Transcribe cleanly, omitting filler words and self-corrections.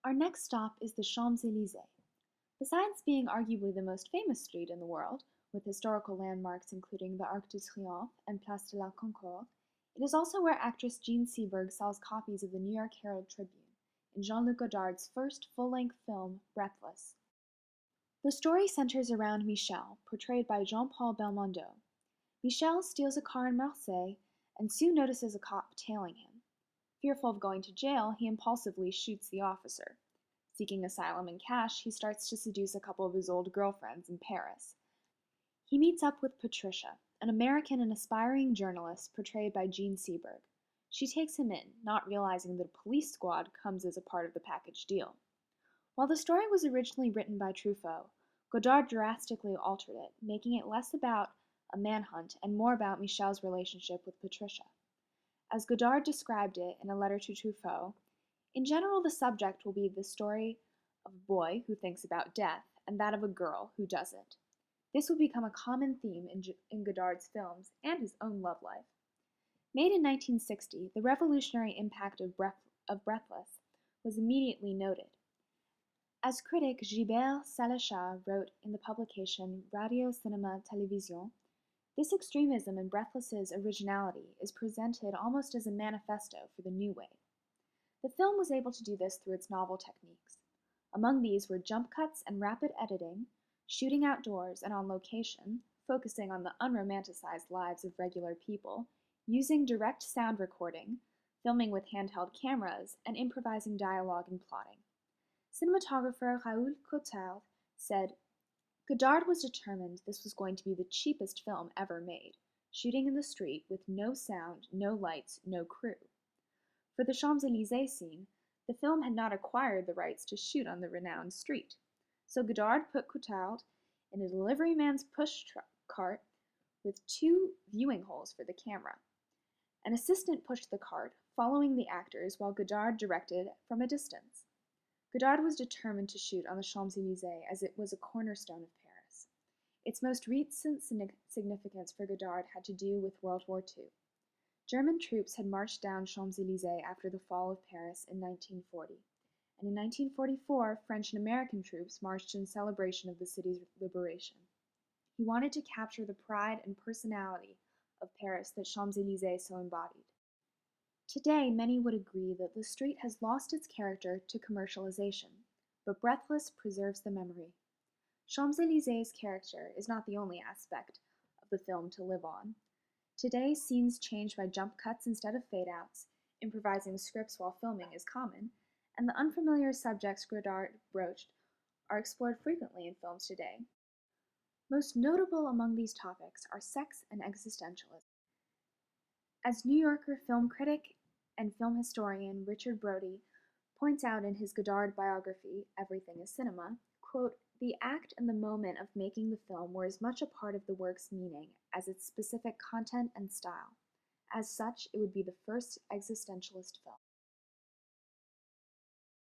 Our next stop is the Champs-Élysées. Besides being arguably the most famous street in the world, with historical landmarks including the Arc de Triomphe and Place de la Concorde, it is also where actress Jean Seberg sells copies of the New York Herald Tribune, in Jean-Luc Godard's first full-length film, Breathless. The story centers around Michel, portrayed by Jean-Paul Belmondo. Michel steals a car in Marseille and soon notices a cop tailing him. Fearful of going to jail, he impulsively shoots the officer. Seeking asylum and cash, he starts to seduce a couple of his old girlfriends in Paris. He meets up with Patricia, an American and aspiring journalist portrayed by Jean Seberg. She takes him in, not realizing that a police squad comes as a part of the package deal. While the story was originally written by Truffaut, Godard drastically altered it, making it less about a manhunt and more about Michel's relationship with Patricia. As Godard described it in a letter to Truffaut, in general the subject will be the story of a boy who thinks about death and that of a girl who doesn't. This would become a common theme in Godard's films and his own love life. Made in 1960, the revolutionary impact of Breathless was immediately noted. As critic Gilbert Salachat wrote in the publication Radio Cinéma Télévision, this extremism in Breathless's originality is presented almost as a manifesto for the new wave. The film was able to do this through its novel techniques. Among these were jump cuts and rapid editing, shooting outdoors and on location, focusing on the unromanticized lives of regular people, using direct sound recording, filming with handheld cameras, and improvising dialogue and plotting. Cinematographer Raoul Cotard said, Godard was determined this was going to be the cheapest film ever made, shooting in the street with no sound, no lights, no crew. For the Champs-Élysées scene, the film had not acquired the rights to shoot on the renowned street, so Godard put Cotard in a delivery man's push cart with 2 viewing holes for the camera. An assistant pushed the cart, following the actors while Godard directed from a distance. Godard was determined to shoot on the Champs-Élysées as it was a cornerstone of Paris. Its most recent significance for Godard had to do with World War II. German troops had marched down Champs-Élysées after the fall of Paris in 1940, and in 1944, French and American troops marched in celebration of the city's liberation. He wanted to capture the pride and personality of Paris that Champs-Élysées so embodied. Today, many would agree that the street has lost its character to commercialization, but Breathless preserves the memory. Champs-Élysées' character is not the only aspect of the film to live on. Today, scenes changed by jump cuts instead of fade-outs, improvising scripts while filming is common, and the unfamiliar subjects Godard broached are explored frequently in films today. Most notable among these topics are sex and existentialism. As New Yorker film critic and film historian Richard Brody points out in his Godard biography, Everything is Cinema, quote, the act and the moment of making the film were as much a part of the work's meaning as its specific content and style. As such, it would be the first existentialist film.